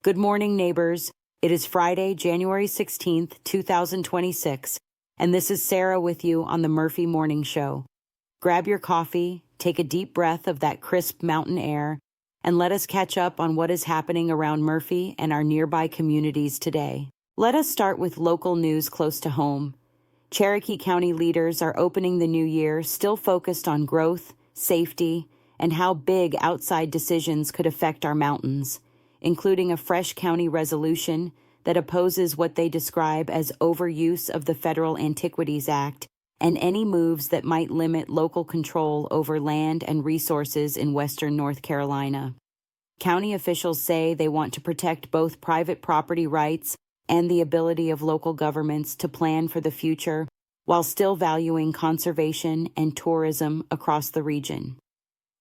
Good morning, neighbors. It is Friday, January 16th, 2026, and this is Sara with you on the Murphy Morning Show. Grab your coffee, take a deep breath of that crisp mountain air, and let us catch up on what is happening around Murphy and our nearby communities today. Let us start with local news close to home. Cherokee County leaders are opening the new year still focused on growth, safety, and how big outside decisions could affect our mountains, including a fresh county resolution that opposes what they describe as overuse of the federal Antiquities Act and any moves that might limit local control over land and resources in western North Carolina. County officials say they want to protect both private property rights and the ability of local governments to plan for the future while still valuing conservation and tourism across the region.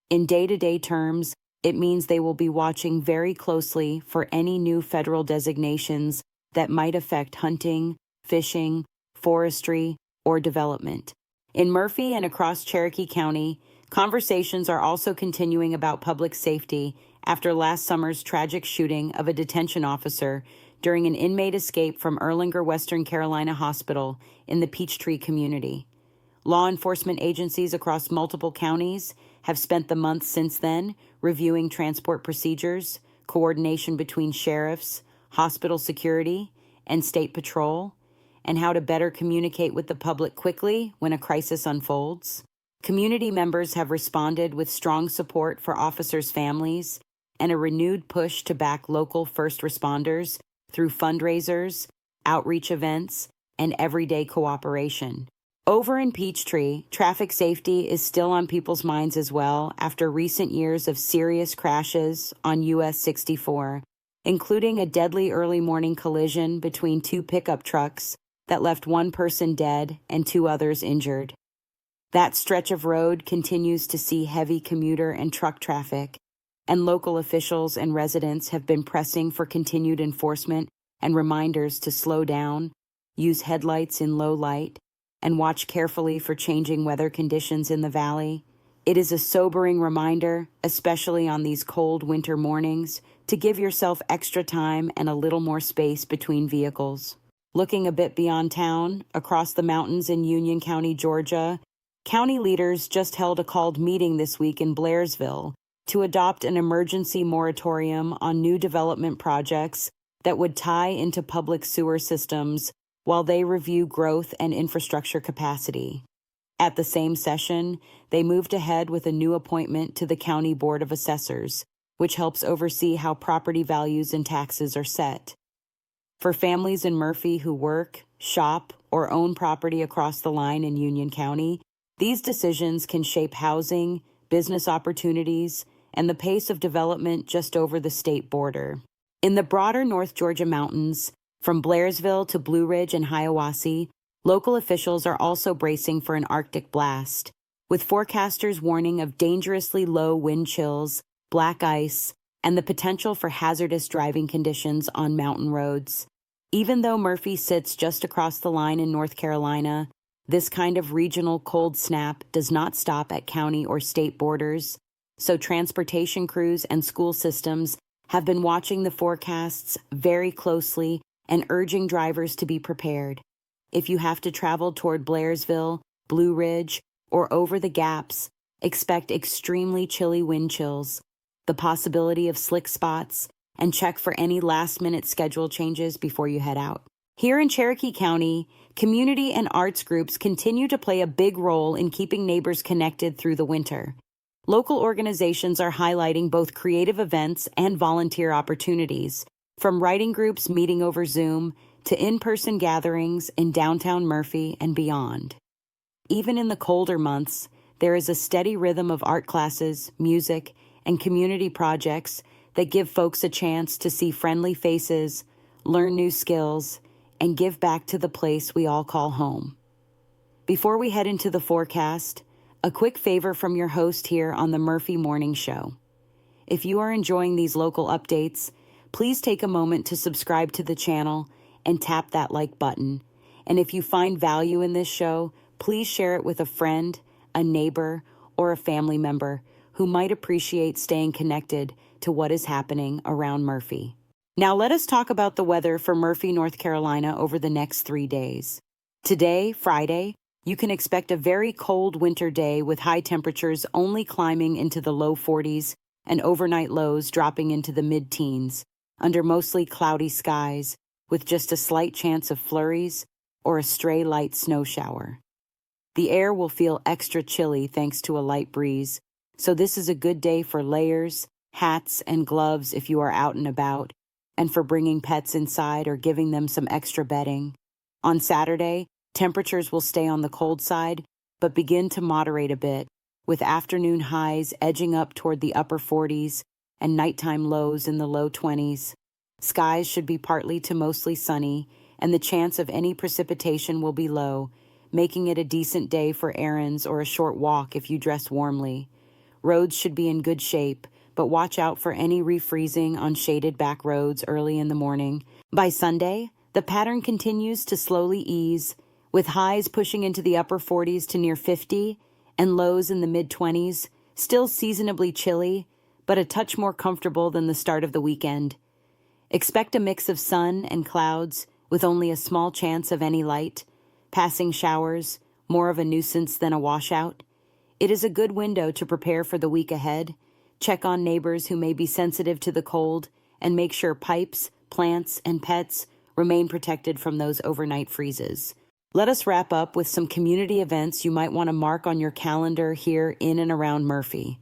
In day-to-day terms, it means they will be watching very closely for any new federal designations that might affect hunting, fishing, forestry, or development. In Murphy and across Cherokee County, conversations are also continuing about public safety after last summer's tragic shooting of a detention officer during an inmate escape from Erlanger, Western Carolina Hospital in the Peachtree community. Law enforcement agencies across multiple counties have spent the months since then reviewing transport procedures, coordination between sheriffs, hospital security, and state patrol, and how to better communicate with the public quickly when a crisis unfolds. Community members have responded with strong support for officers' families and a renewed push to back local first responders through fundraisers, outreach events, and everyday cooperation. Over in Peachtree, traffic safety is still on people's minds as well after recent years of serious crashes on US 64, including a deadly early morning collision between two pickup trucks that left one person dead and two others injured. That stretch of road continues to see heavy commuter and truck traffic, and local officials and residents have been pressing for continued enforcement and reminders to slow down, use headlights in low light, and watch carefully for changing weather conditions in the valley. It is a sobering reminder, especially on these cold winter mornings, to give yourself extra time and a little more space between vehicles. Looking a bit beyond town, across the mountains in Union County, Georgia, county leaders just held a called meeting this week in Blairsville to adopt an emergency moratorium on new development projects that would tie into public sewer systems while they review growth and infrastructure capacity. At the same session, they moved ahead with a new appointment to the County Board of Assessors, which helps oversee how property values and taxes are set. For families in Murphy who work, shop, or own property across the line in Union County, these decisions can shape housing, business opportunities, and the pace of development just over the state border. In the broader North Georgia mountains, from Blairsville to Blue Ridge and Hiawassee, local officials are also bracing for an Arctic blast, with forecasters warning of dangerously low wind chills, black ice, and the potential for hazardous driving conditions on mountain roads. Even though Murphy sits just across the line in North Carolina, this kind of regional cold snap does not stop at county or state borders, so transportation crews and school systems have been watching the forecasts very closely and urging drivers to be prepared. If you have to travel toward Blairsville, Blue Ridge, or over the gaps, expect extremely chilly wind chills, the possibility of slick spots, and check for any last-minute schedule changes before you head out. Here in Cherokee County, community and arts groups continue to play a big role in keeping neighbors connected through the winter. Local organizations are highlighting both creative events and volunteer opportunities, from writing groups meeting over Zoom to in-person gatherings in downtown Murphy and beyond. Even in the colder months, there is a steady rhythm of art classes, music, and community projects that give folks a chance to see friendly faces, learn new skills, and give back to the place we all call home. Before we head into the forecast, a quick favor from your host here on the Murphy Morning Show. If you are enjoying these local updates, please take a moment to subscribe to the channel and tap that like button. And if you find value in this show, please share it with a friend, a neighbor, or a family member who might appreciate staying connected to what is happening around Murphy. Now let us talk about the weather for Murphy, North Carolina over the next 3 days. Today, Friday, you can expect a very cold winter day with high temperatures only climbing into the low 40s and overnight lows dropping into the mid-teens, under mostly cloudy skies, with just a slight chance of flurries or a stray light snow shower. The air will feel extra chilly thanks to a light breeze, so this is a good day for layers, hats, and gloves if you are out and about, and for bringing pets inside or giving them some extra bedding. On Saturday, temperatures will stay on the cold side, but begin to moderate a bit, with afternoon highs edging up toward the upper 40s and nighttime lows in the low 20s. Skies should be partly to mostly sunny, and the chance of any precipitation will be low, making it a decent day for errands or a short walk if you dress warmly. Roads should be in good shape, but watch out for any refreezing on shaded back roads early in the morning. By Sunday, the pattern continues to slowly ease, with highs pushing into the upper 40s to near 50 and lows in the mid-20s, still seasonably chilly, but a touch more comfortable than the start of the weekend. Expect a mix of sun and clouds, with only a small chance of any light, passing showers, more of a nuisance than a washout. It is a good window to prepare for the week ahead. Check on neighbors who may be sensitive to the cold, and make sure pipes, plants, and pets remain protected from those overnight freezes. Let us wrap up with some community events you might want to mark on your calendar here in and around Murphy.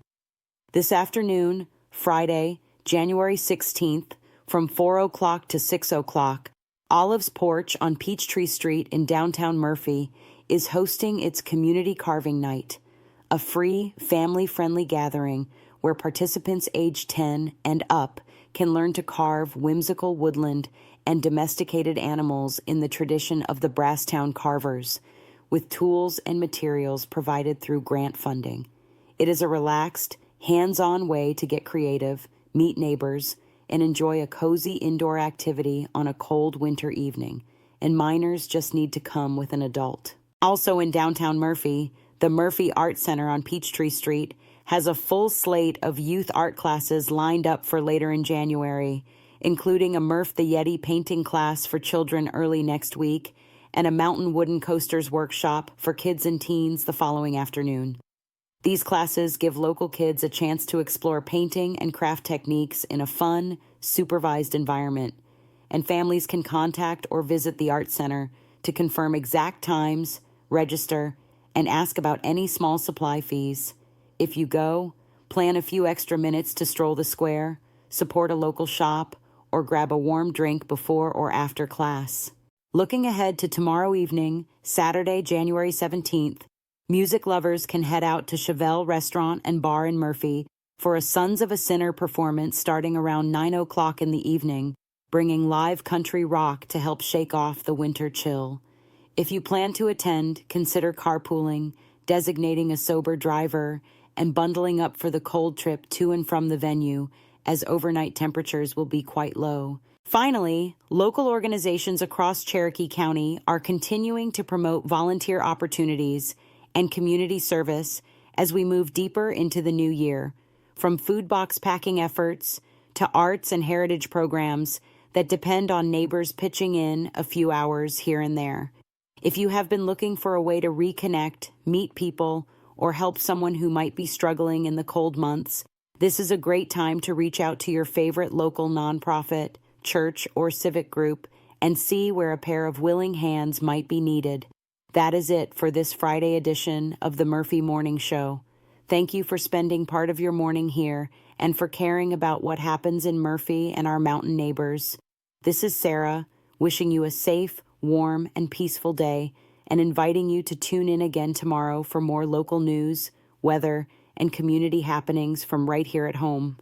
This afternoon, Friday, January 16th, from 4 o'clock to 6 o'clock, Olive's Porch on Peachtree Street in downtown Murphy is hosting its Community Carving Night, a free, family-friendly gathering where participants aged 10 and up can learn to carve whimsical woodland and domesticated animals in the tradition of the Brasstown carvers, with tools and materials provided through grant funding. It is a relaxed, hands-on way to get creative, meet neighbors, and enjoy a cozy indoor activity on a cold winter evening, and minors just need to come with an adult. Also in downtown Murphy, the Murphy Art Center on Peachtree Street has a full slate of youth art classes lined up for later in January, including a Murph the Yeti painting class for children early next week and a mountain wooden coasters workshop for kids and teens the following afternoon. These classes give local kids a chance to explore painting and craft techniques in a fun, supervised environment, and families can contact or visit the Art Center to confirm exact times, register, and ask about any small supply fees. If you go, plan a few extra minutes to stroll the square, support a local shop, or grab a warm drink before or after class. Looking ahead to tomorrow evening, Saturday, January 17th, music lovers can head out to Chevelle Restaurant and Bar in Murphy for a Sons of a Sinner performance starting around 9 o'clock in the evening, bringing live country rock to help shake off the winter chill. If you plan to attend, consider carpooling, designating a sober driver, and bundling up for the cold trip to and from the venue, as overnight temperatures will be quite low. Finally, local organizations across Cherokee County are continuing to promote volunteer opportunities and community service as we move deeper into the new year, from food box packing efforts to arts and heritage programs that depend on neighbors pitching in a few hours here and there. If you have been looking for a way to reconnect, meet people, or help someone who might be struggling in the cold months, this is a great time to reach out to your favorite local nonprofit, church, or civic group and see where a pair of willing hands might be needed. That is it for this Friday edition of the Murphy Morning Show. Thank you for spending part of your morning here and for caring about what happens in Murphy and our mountain neighbors. This is Sara, wishing you a safe, warm, and peaceful day, and inviting you to tune in again tomorrow for more local news, weather, and community happenings from right here at home.